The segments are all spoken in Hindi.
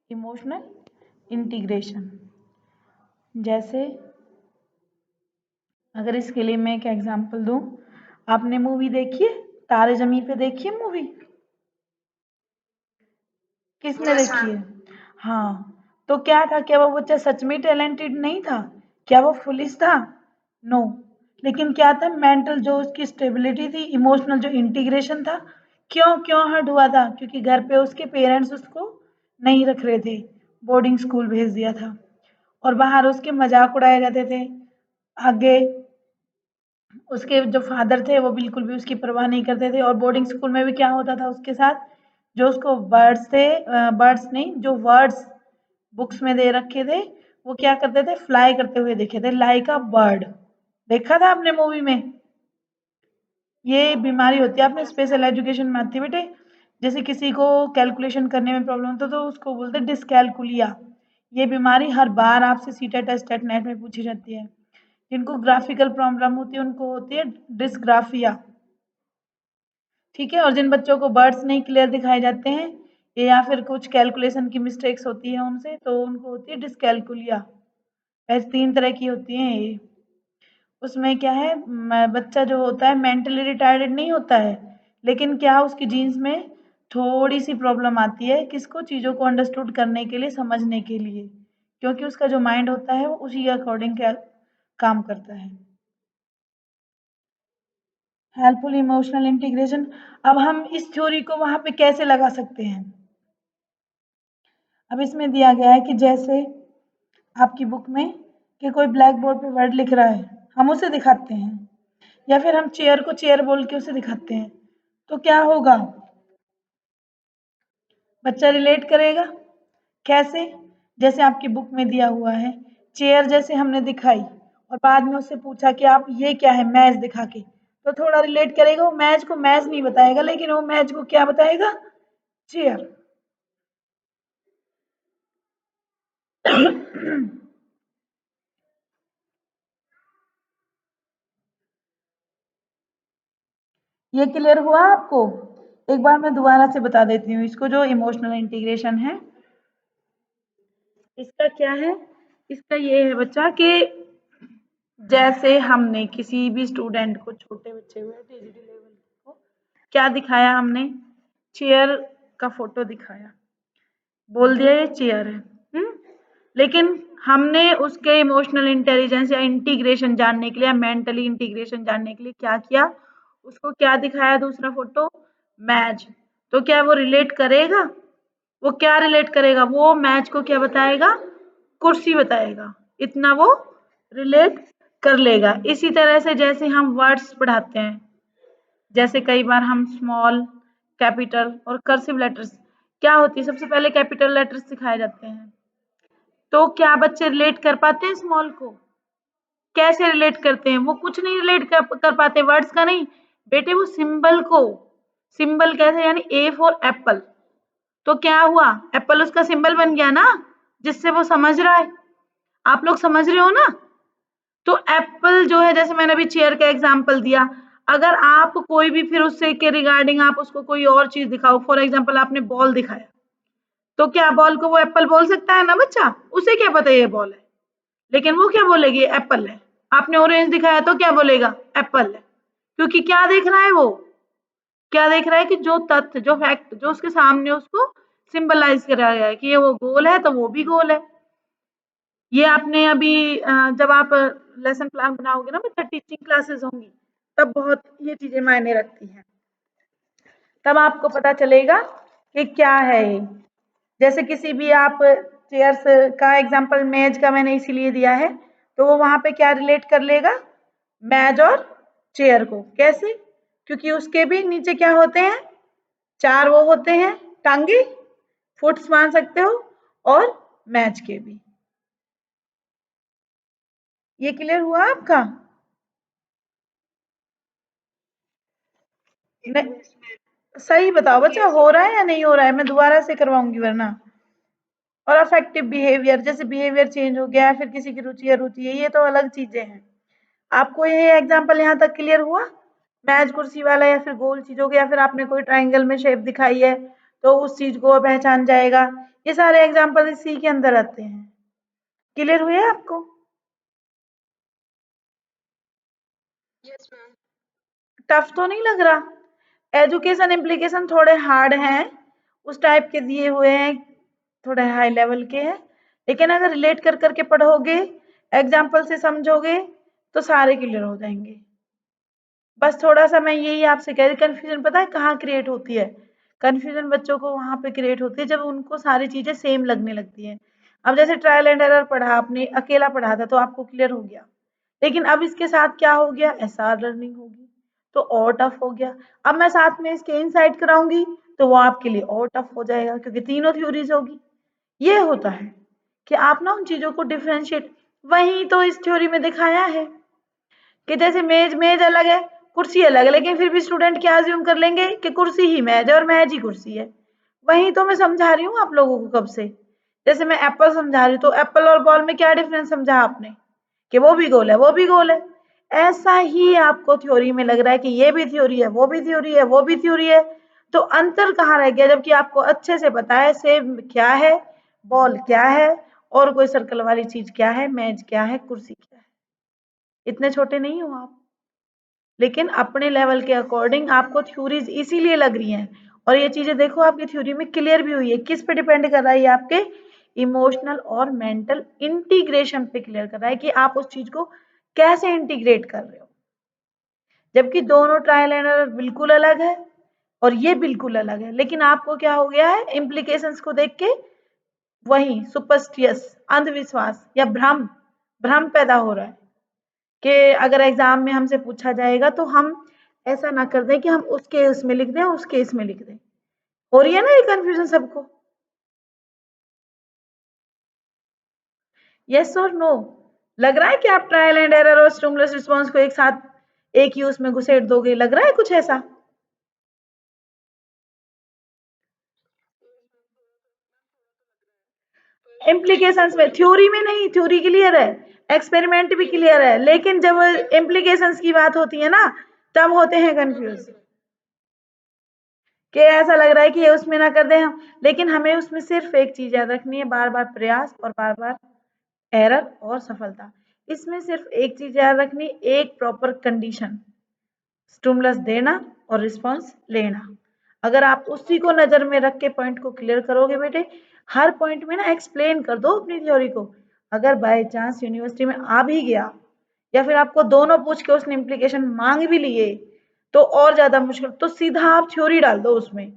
Emotional integration. जैसे अगर इसके लिए मैं एक एग्जांपल दूं, आपने मूवी देखी है तारे ज़मीं पे? देखी है मूवी? किसने देखी है? हाँ, तो क्या था, क्या वो बच्चा सच में टैलेंटेड नहीं था? क्या वो फुलिश था? नो। लेकिन क्या था, मेंटल जो उसकी स्टेबिलिटी थी, इमोशनल जो इंटीग्रेशन था, क्यों क्यों हर्ट हुआ था? क्योंकि घर पे उसके पेरेंट्स उसको नहीं रख रहे थे, बोर्डिंग स्कूल भेज दिया था और बाहर उसके मजाक उड़ाए जाते थे। आगे उसके जो फादर थे वो बिल्कुल भी उसकी परवाह नहीं करते थे और बोर्डिंग स्कूल में भी क्या होता था उसके साथ, जो उसको बर्ड्स थे, बर्ड्स नहीं, जो वर्ड्स बुक्स में दे रखे थे वो क्या करते थे, फ्लाई करते हुए देखे थे, लाइक अ बर्ड। देखा था आपने मूवी में? ये बीमारी होती है, आपने स्पेशल एजुकेशन में आती है बेटे। जैसे किसी को कैलकुलेशन करने में प्रॉब्लम होता है तो उसको बोलते हैं डिसकैलकुलिया। ये बीमारी हर बार आपसे सीटेट टेस्ट नेट में पूछी जाती है। जिनको ग्राफिकल प्रॉब्लम होती है उनको होती है डिस्ग्राफिया। ठीक है, और जिन बच्चों को बर्ड्स नहीं क्लियर दिखाए जाते हैं या फिर कुछ कैलकुलेशन की मिस्टेक्स होती है उनसे, तो उनको होती है डिसकैलकुलिया। ऐसे 3 तरह की होती हैं ये। उसमें क्या है, बच्चा जो होता है मेंटली रिटार्डेड नहीं होता है, लेकिन क्या उसकी जीन्स में थोड़ी सी प्रॉब्लम आती है, किसको, चीज़ों को अंडरस्टूड करने के लिए, समझने के लिए, क्योंकि उसका जो माइंड होता है वो उसी के अकॉर्डिंग क्या काम करता है। Helpful emotional integration. अब हम इस थ्योरी को वहां पे कैसे लगा सकते हैं? अब इसमें दिया गया है कि जैसे आपकी बुक में कि कोई ब्लैक बोर्ड पे वर्ड लिख रहा है, हम उसे दिखाते हैं, या फिर हम चेयर को चेयर बोल के उसे दिखाते हैं, तो क्या होगा? बच्चा रिलेट करेगा। कैसे? जैसे आपकी बुक में दिया हुआ है, चेयर जैसे हमने दिखाई और बाद में उससे पूछा कि आप ये क्या है, मैच दिखा के, तो थोड़ा रिलेट करेगा। वो मैच को मैच नहीं बताएगा, लेकिन वो मैच को क्या बताएगा? चेयर। ये क्लियर हुआ आपको? एक बार मैं दोबारा से बता देती हूँ इसको, जो इमोशनल इंटीग्रेशन है इसका क्या है। इसका ये है बच्चा कि जैसे हमने किसी भी स्टूडेंट को, छोटे बच्चे हुए टीजीटी लेवल को, क्या दिखाया हमने, चेयर का फोटो दिखाया, बोल दिया ये चेयर है। लेकिन हमने उसके इमोशनल इंटेलिजेंस या इंटीग्रेशन जानने के लिए, मेंटली इंटीग्रेशन जानने के लिए क्या किया, उसको क्या दिखाया, दूसरा फोटो, मैच। तो क्या वो रिलेट करेगा? वो क्या रिलेट करेगा? वो मैच को क्या बताएगा? कुर्सी बताएगा। इतना वो रिलेट कर लेगा। इसी तरह से जैसे हम वर्ड्स पढ़ाते हैं, जैसे कई बार हम स्मॉल, कैपिटल और कर्सिव लेटर्स, क्या होती है, सबसे पहले कैपिटल लेटर्स सिखाए जाते हैं, तो क्या बच्चे रिलेट कर पाते हैं स्मॉल को? कैसे रिलेट करते हैं? वो कुछ नहीं रिलेट कर पाते, वर्ड्स का नहीं बेटे, वो सिंबल को। सिंबल कैसे, यानी ए फॉर एप्पल, तो क्या हुआ, एप्पल उसका सिंबल बन गया ना, जिससे वो समझ रहा है। आप लोग समझ रहे हो ना? तो एप्पल जो है, जैसे मैंने अभी चेयर का एग्जांपल दिया, अगर आप कोई भी फिर उससे के रिगार्डिंग आप उसको कोई और चीज दिखाओ, फॉर एग्जांपल आपने बॉल दिखाया, तो क्या बॉल को वो एप्पल बोल सकता है ना बच्चा? उसे क्या पता ये बॉल है, लेकिन वो क्या बोलेगी, एप्पल है। आपने ऑरेंज दिखाया तो क्या बोलेगा, एप्पल है। क्योंकि क्या देख रहा है वो, क्या देख रहा है कि जो तथ्य, जो फैक्ट जो उसके सामने, उसको सिंबलाइज करा गया है कि ये वो गोल है तो वो भी गोल है। ये आपने अभी जब आप लेसन प्लान बनाओगे ना बच्चा, टीचिंग क्लासेस होंगी, तब बहुत ये चीजें मायने रखती हैं, तब आपको पता चलेगा कि क्या है ये। जैसे किसी भी आप चेयर्स का एग्जांपल, मेज का मैंने इसीलिए दिया है, तो वो वहां पे क्या रिलेट कर लेगा, मेज और चेयर को। कैसे? क्योंकि उसके भी नीचे क्या होते हैं, 4 वो होते हैं टांगे, फुट्स मान सकते हो, और मैच के भी। ये क्लियर हुआ आपका? सही बताओ बच्चा, हो रहा है या नहीं हो रहा है? मैं दोबारा से करवाऊंगी वरना। और अफेक्टिव बिहेवियर, जैसे बिहेवियर चेंज हो गया है, फिर किसी की रुचि अरुचि है, ये तो अलग चीजें हैं। आपको ये एग्जांपल यहाँ तक क्लियर हुआ? मैच कुर्सी वाला या फिर गोल चीजों के, या फिर आपने कोई ट्रायंगल में शेप दिखाई है तो उस चीज को पहचान जाएगा, ये सारे एग्जाम्पल इसी के अंदर आते हैं। क्लियर हुए आपको? Yes ma'am. टफ तो नहीं लग रहा? एजुकेशन इम्प्लीकेशन थोड़े हार्ड हैं, उस टाइप के दिए हुए हैं, थोड़े हाई लेवल के हैं, लेकिन अगर रिलेट कर करके पढ़ोगे, एग्जाम्पल से समझोगे तो सारे क्लियर हो जाएंगे। बस थोड़ा सा मैं यही आपसे कह रही, कंफ्यूजन पता है कहाँ क्रिएट होती है? कंफ्यूजन बच्चों को वहां पे क्रिएट होती है जब उनको सारी चीजें सेम लगने लगती हैं। अब जैसे ट्रायल एंड एरर पढ़ा आपने, अकेला पढ़ा था तो आपको क्लियर हो गया, लेकिन अब इसके साथ क्या हो गया, एसआर लर्निंग होगी तो और टफ हो गया। अब मैं साथ में इसके इनसाइट कराऊंगी तो वो आपके लिए और टफ हो जाएगा, क्योंकि तीनों थ्योरीज होगी। ये होता है कि आप ना उन चीजों को डिफरेंशिएट, वही तो इस थ्योरी में दिखाया है कि जैसे मेज मेज अलग है, कुर्सी अलग है, लेकिन फिर भी स्टूडेंट क्या अज्यूम कर लेंगे कि कुर्सी ही मेज है और मेज ही कुर्सी है। वही तो मैं समझा रही हूँ आप लोगों को कब से। जैसे मैं एप्पल समझा रही हूँ तो एप्पल और बॉल में क्या डिफरेंस समझा आपने, कि वो भी गोल है वो भी गोल है। ऐसा ही आपको थ्योरी में लग रहा है कि ये भी थ्योरी है वो भी थ्योरी है वो भी थ्योरी है, तो अंतर कहाँ रह गया, जबकि आपको अच्छे से पता है सेब क्या है, बॉल क्या है, और कोई सर्कल वाली चीज क्या है, मेज क्या है, कुर्सी क्या है। इतने छोटे नहीं हो आप, लेकिन अपने लेवल के अकॉर्डिंग आपको थ्योरीज इसीलिए लग रही हैं। और ये चीजें देखो आपकी थ्योरी में क्लियर भी हुई है, किस पे डिपेंड कर रहा है ये, आपके इमोशनल और मेंटल इंटीग्रेशन पे क्लियर कर रहा है कि आप उस चीज को कैसे इंटीग्रेट कर रहे हो। जबकि दोनों ट्रायल एंड एरर बिल्कुल अलग है और ये बिल्कुल अलग है, लेकिन आपको क्या हो गया है, इम्प्लीकेशंस को देख के वही सुपरस्टियस, अंधविश्वास या भ्रम, भ्रम पैदा हो रहा है कि अगर एग्जाम में हमसे पूछा जाएगा तो हम ऐसा ना कर दें कि हम उसके उसमें लिख दें उसके इसमें लिख दें। हो रही है ना ये कंफ्यूजन सबको? यस और नो? लग रहा है कि आप ट्रायल एंड एरर और स्टिमुलस रिस्पांस को एक साथ एक ही उसमें घुसेड़ दोगे, लग रहा है कुछ ऐसा? इम्प्लीकेशंस में, थ्योरी में नहीं, थ्योरी क्लियर है, एक्सपेरिमेंट भी क्लियर है, लेकिन जब इम्प्लीकेशंस की बात होती है ना तब होते हैं कंफ्यूज, कि ऐसा लग रहा है कि ये उसमें ना कर दें हम, लेकिन हमें उसमें सिर्फ एक चीज याद रखनी है, बार बार प्रयास और बार बार एरर और सफलता। इसमें सिर्फ एक चीज याद रखनी, एक प्रॉपर कंडीशन, स्टिमुलस देना और रिस्पांस लेना। अगर आप उसी को नजर में रख के पॉइंट को क्लियर करोगे बेटे, हर पॉइंट में ना एक्सप्लेन कर दो अपनी थ्योरी को। अगर बाय चांस यूनिवर्सिटी में आ भी गया या फिर आपको दोनों पूछ के उसने इम्प्लीकेशन मांग भी लिए तो और ज्यादा मुश्किल, तो सीधा आप थ्योरी डाल दो उसमें।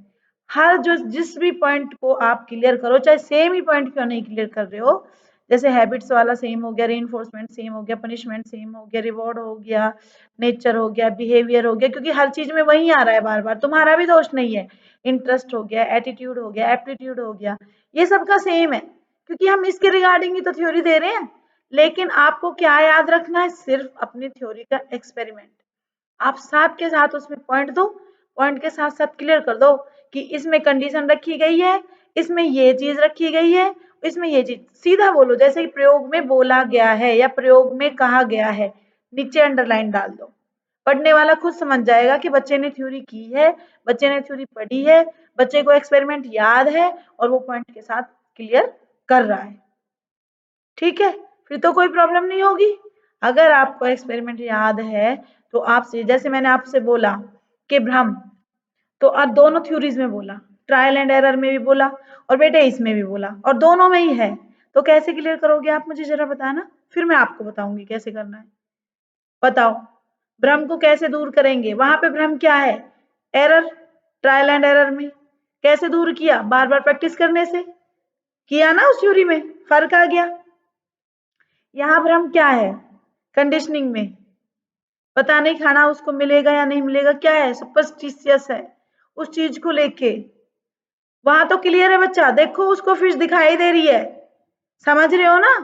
हर जो जिस भी पॉइंट को आप क्लियर करो, चाहे सेम ही पॉइंट क्यों नहीं क्लियर कर रहे हो, जैसे हैबिट्स वाला सेम हो गया, रीइंफोर्समेंट सेम हो गया, पनिशमेंट सेम हो गया, रिवॉर्ड हो गया, नेचर हो गया, बिहेवियर हो गया, क्योंकि हर चीज में वही आ रहा है बार बार, तुम्हारा भी दोष नहीं है। इंटरेस्ट हो गया, एटीट्यूड हो गया, एप्टीट्यूड हो गया, ये सबका सेम है, क्योंकि हम इसके रिगार्डिंग ही तो थ्योरी दे रहे हैं। लेकिन आपको क्या याद रखना है, सिर्फ अपनी थ्योरी का एक्सपेरिमेंट आप साथ के साथ उसमें पॉइंट दो, पॉइंट के साथ साथ क्लियर कर दो कि इसमें कंडीशन रखी गई है, इसमें ये चीज रखी गई है, इसमें ये चीज, सीधा बोलो जैसे कि प्रयोग में बोला गया है या प्रयोग में कहा गया है, नीचे अंडरलाइन डाल दो। पढ़ने वाला खुद समझ जाएगा कि बच्चे ने थ्योरी की है, बच्चे ने थ्योरी पढ़ी है, बच्चे को एक्सपेरिमेंट याद है और वो पॉइंट के साथ क्लियर कर रहा है। ठीक है, फिर तो कोई प्रॉब्लम नहीं होगी। अगर आपको एक्सपेरिमेंट याद है तो आपसे, जैसे मैंने आपसे बोला कि भ्रम, तो आप दोनों थ्योरीज में बोला, ट्रायल एंड एरर में भी बोला और बेटे इसमें भी बोला, और दोनों में ही है, तो कैसे क्लियर करोगे आप मुझे जरा बताना, फिर मैं आपको बताऊंगी कैसे करना है। बताओ, भ्रम को कैसे दूर करेंगे, वहां पे भ्रम क्या है, एरर, ट्रायल एंड एरर में कैसे दूर किया, बार बार प्रैक्टिस करने से किया ना, उस थ्योरी में फर्क आ गया। यहाँ भ्रम क्या है, कंडीशनिंग में पता नहीं खाना उसको मिलेगा या नहीं मिलेगा, क्या है, सुपरस्टिशियस है उस चीज को लेके। वहां तो क्लियर है बच्चा, देखो उसको फिश दिखाई दे रही है, समझ रहे हो ना,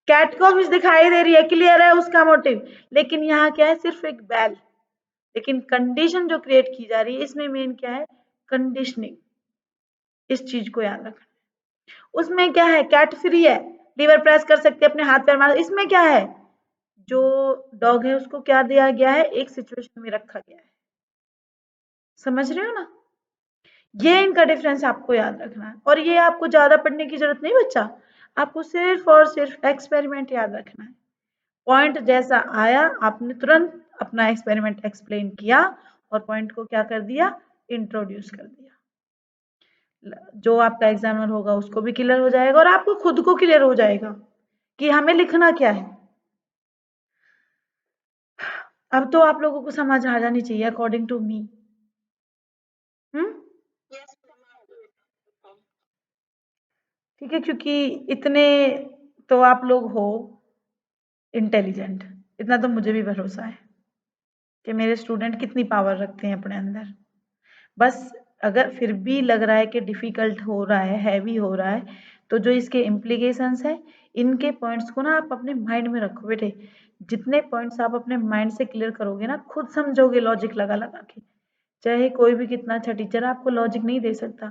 कैट को फिश दिखाई दे रही है, क्लियर है उसका मोटिव। लेकिन यहाँ क्या है, सिर्फ एक बैल, लेकिन कंडीशन जो क्रिएट की जा रही है इसमें मेन क्या है, कंडीशनिंग। इस चीज को याद रखना। उसमें क्या है, कैट फ्री है, लीवर प्रेस कर सकते हैं, अपने हाथ पैर मार, इसमें क्या है, जो डॉग है उसको क्या दिया गया है, एक सिचुएशन में रखा गया है। समझ रहे हो ना? ये इनका डिफरेंस आपको याद रखना है। और ये आपको ज्यादा पढ़ने की जरूरत नहीं बच्चा, आपको सिर्फ और सिर्फ एक्सपेरिमेंट याद रखना है। पॉइंट जैसा आया आपने तुरंत अपना एक्सपेरिमेंट एक्सप्लेन किया और पॉइंट को क्या कर दिया, इंट्रोड्यूस कर दिया। जो आपका एग्जामिनर होगा उसको भी क्लियर हो जाएगा और आपको खुद को क्लियर हो जाएगा कि हमें लिखना क्या है। अब तो आप लोगों को समझ आ जानी चाहिए according to me. Yes, ma'am. ठीक है, क्योंकि इतने तो आप लोग हो इंटेलिजेंट, इतना तो मुझे भी भरोसा है कि मेरे स्टूडेंट कितनी पावर रखते हैं अपने अंदर। बस अगर फिर भी लग रहा है कि डिफिकल्ट हो रहा है, हैवी हो रहा है, तो जो इसके इम्प्लीकेशंस है, इनके पॉइंट्स को ना आप अपने माइंड में रखो बेटे। जितने पॉइंट्स आप अपने माइंड से क्लियर करोगे ना, खुद समझोगे लॉजिक लगा लगा के। चाहे कोई भी कितना अच्छा टीचर आपको लॉजिक नहीं दे सकता,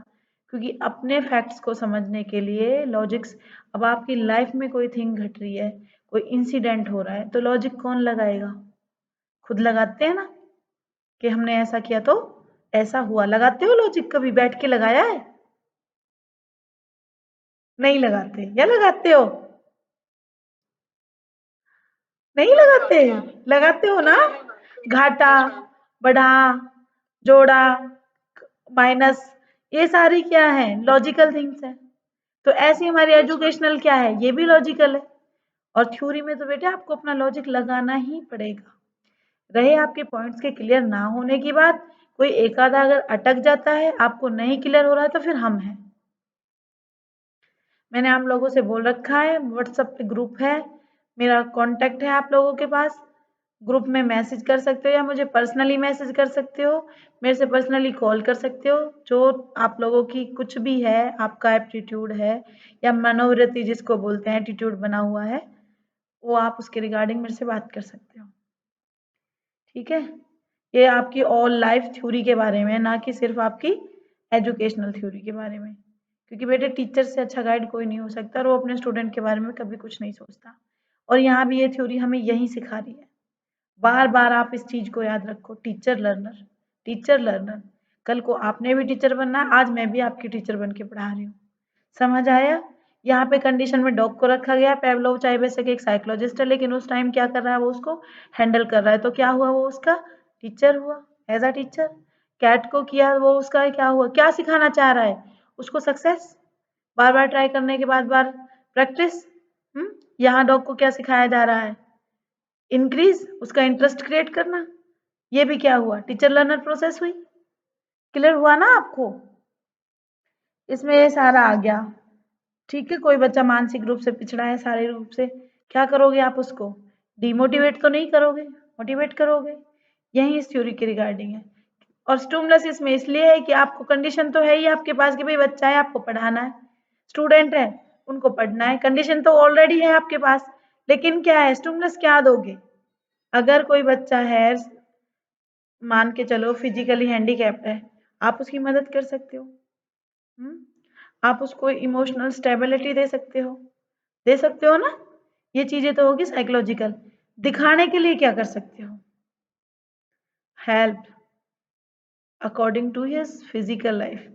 क्योंकि अपने फैक्ट्स को समझने के लिए लॉजिक्स। अब आपकी लाइफ में कोई थिंग घट रही है, कोई इंसिडेंट हो रहा है, तो लॉजिक कौन लगाएगा? खुद लगाते हैं ना, कि हमने ऐसा किया तो ऐसा हुआ। लगाते हो लॉजिक? कभी बैठ के लगाया है? नहीं लगाते या लगाते हो? नहीं लगाते? लगाते हो ना? घाटा, बढ़ा, जोड़ा, माइनस, ये सारी क्या है, लॉजिकल थिंग्स है। तो ऐसी हमारी एजुकेशनल क्या है, ये भी लॉजिकल है। और थ्योरी में तो बेटे आपको अपना लॉजिक लगाना ही पड़ेगा। रहे आपके पॉइंट्स के क्लियर ना होने की बात, कोई एक आधा अगर अटक जाता है, आपको नहीं क्लियर हो रहा है, तो फिर हम हैं। मैंने आप लोगों से बोल रखा है, व्हाट्सएप पे ग्रुप है, मेरा कांटेक्ट है आप लोगों के पास। ग्रुप में मैसेज कर सकते हो या मुझे पर्सनली मैसेज कर सकते हो, मेरे से पर्सनली कॉल कर सकते हो। जो आप लोगों की कुछ भी है, आपका एप्टीट्यूड है या मनोवृत्ति जिसको बोलते हैं, एटीट्यूड बना हुआ है, वो आप उसके रिगार्डिंग मेरे से बात कर सकते हो। ठीक है, ये आपकी ऑल लाइफ थ्योरी के बारे में, ना कि सिर्फ आपकी एजुकेशनल थ्योरी के बारे में। क्योंकि बेटे टीचर से अच्छा गाइड कोई नहीं हो सकता, और वो अपने स्टूडेंट के बारे में कभी कुछ नहीं सोचता। और यहाँ भी ये थ्योरी हमें यही सिखा रही है। बार बार आप इस चीज को याद रखो, टीचर लर्नर, टीचर लर्नर। कल को आपने भी टीचर बनना है, आज मैं भी आपकी टीचर बन के पढ़ा रही हूँ। समझ आया? यहाँ पे कंडीशन में डॉग को रखा गया। पेवलोव चाहे वैसे एक साइकोलॉजिस्ट है, लेकिन उस टाइम क्या कर रहा है, वो उसको हैंडल कर रहा है। तो क्या हुआ, वो उसका टीचर हुआ, एज अ टीचर। कैट को किया, वो उसका क्या हुआ, क्या सिखाना चाह रहा है उसको, सक्सेस। बार बार ट्राई करने के बाद बार प्रैक्टिस। यहाँ डॉग को क्या सिखाया जा रहा है, इंक्रीज, उसका इंटरेस्ट क्रिएट करना। ये भी क्या हुआ, टीचर लर्नर प्रोसेस हुई। क्लियर हुआ ना आपको? इसमें ये सारा आ गया। ठीक है, कोई बच्चा मानसिक रूप से पिछड़ा है, शारीरिक रूप से, क्या करोगे आप उसको, डिमोटिवेट तो नहीं करोगे, मोटिवेट करोगे। यही इस थ्योरी के रिगार्डिंग है। और स्टिमुलस इसमें इसलिए है कि आपको कंडीशन तो है ही आपके पास कि भाई बच्चा है, आपको पढ़ाना है, स्टूडेंट है, उनको पढ़ना है। कंडीशन तो ऑलरेडी है आपके पास, लेकिन क्या है, स्टिमुलस क्या दोगे। अगर कोई बच्चा है, मान के चलो फिजिकली हैंडीकैप्ड है, आप उसकी मदद कर सकते हो। आप उसको इमोशनल स्टेबिलिटी दे सकते हो ना। ये चीजें तो होगी साइकोलॉजिकल। दिखाने के लिए क्या कर सकते हो, help according to his physical life.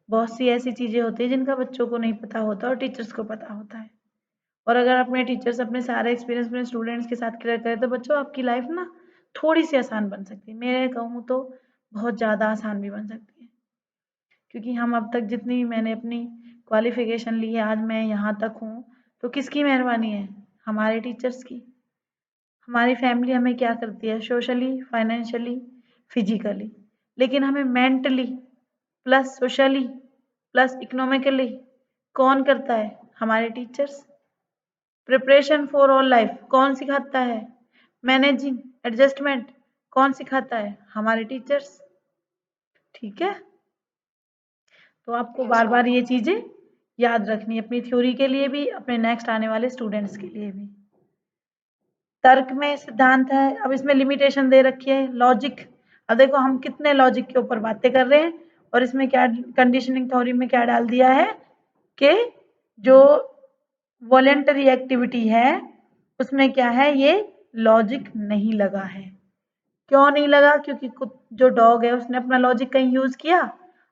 बहुत सी ऐसी चीजें होती है जिनका बच्चों को नहीं पता होता और टीचर्स को पता होता है। और अगर अपने टीचर्स अपने सारे एक्सपीरियंस अपने स्टूडेंट्स के साथ क्लियर करें, तो बच्चों आपकी लाइफ ना थोड़ी सी आसान बन सकती है। मैं कहूँ तो बहुत ज़्यादा आसान भी बन सकती है। क्योंकि हम अब तक जितनी मैंने अपनी क्वालिफिकेशन ली है, आज मैं यहाँ तक हूँ, तो किसकी मेहरबानी है, हमारे टीचर्स की। हमारी फैमिली हमें क्या करती है, सोशली, फाइनेंशियली, फिजिकली, लेकिन हमें mentally plus socially plus economically कौन करता है, हमारे teachers. Preparation for all life कौन सिखाता है, मैनेजिंग, एडजस्टमेंट कौन सिखाता है, हमारे टीचर्स। ठीक है, तो आपको बार बार ये चीजें याद रखनी है, अपनी थ्योरी के लिए भी, अपने नेक्स्ट आने वाले स्टूडेंट्स के लिए भी। तर्क में सिद्धांत है, अब इसमें लिमिटेशन दे रखी है, लॉजिक। अब देखो हम कितने लॉजिक के ऊपर बातें कर रहे हैं, और इसमें क्या कंडीशनिंग थ्योरी में क्या डाल दिया है कि जो वॉलेंटरी एक्टिविटी है उसमें क्या है, ये लॉजिक नहीं लगा है। क्यों नहीं लगा, क्योंकि जो डॉग है उसने अपना लॉजिक कहीं यूज किया,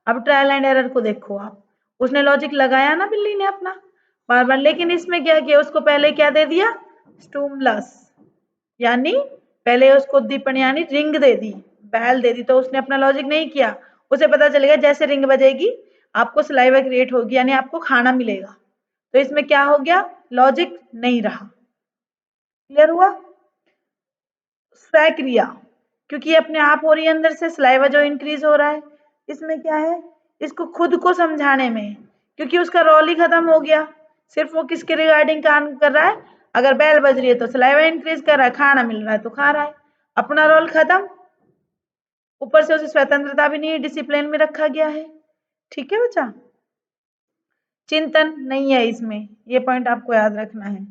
अब ट्रायल एंड एरर को देखो आप, उसने लॉजिक लगाया ना बिल्ली ने अपना बार बार, लेकिन इसमें क्या किया, उसको पहले क्या दे दिया, स्टूमलस, यानी पहले उसको दीपन यानी रिंग दे दी, बैल दे दी, तो उसने अपना लॉजिक नहीं किया। उसे पता चलेगा जैसे रिंग बजेगी आपको सलाइवा क्रिएट होगी, यानी आपको खाना मिलेगा। तो इसमें क्या हो गया, लॉजिक नहीं रहा। क्लियर हुआ। स्वक्रिया, क्योंकि ये अपने आप हो रही है अंदर से, सलाइवा जो इंक्रीज हो रहा है। इसमें क्या है, इसको खुद को समझाने में, क्योंकि उसका रोल ही खत्म हो गया, सिर्फ वो किसके रिगार्डिंग काम कर रहा है, अगर बैल बज रही है तो सलाइवा इंक्रीज कर रहा है, खाना मिल रहा है तो खा रहा है, अपना रोल खत्म। ऊपर से उसे स्वतंत्रता भी नहीं, डिसिप्लिन में रखा गया है। ठीक है बच्चा, चिंतन नहीं है इसमें, ये पॉइंट आपको याद रखना है।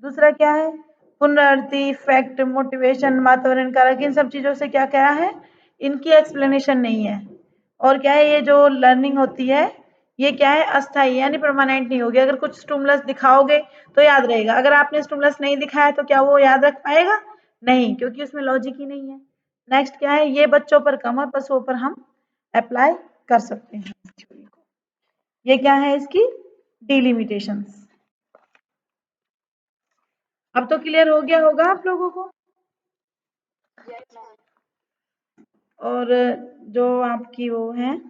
दूसरा क्या है, पुनरावृत्ति, फैक्ट, मोटिवेशन, वातावरण कारक, इन सब चीजों से क्या क्या है, इनकी एक्सप्लेनेशन नहीं है। और क्या है, ये जो लर्निंग होती है ये क्या है, अस्थाई यानी परमानेंट नहीं होगी। अगर कुछ स्टिमुलस दिखाओगे तो याद रहेगा, अगर आपने स्टिमुलस नहीं दिखाया तो क्या वो याद रख पाएगा, नहीं, क्योंकि उसमें लॉजिक ही नहीं है। नेक्स्ट क्या है, ये बच्चों पर कम और पशुओं पर हम अप्लाई कर सकते हैं थ्योरी को। ये क्या है इसकी डिलिमिटेशंस। अब तो क्लियर हो गया होगा आप लोगों को। Yes, ma'am. और जो आपकी वो है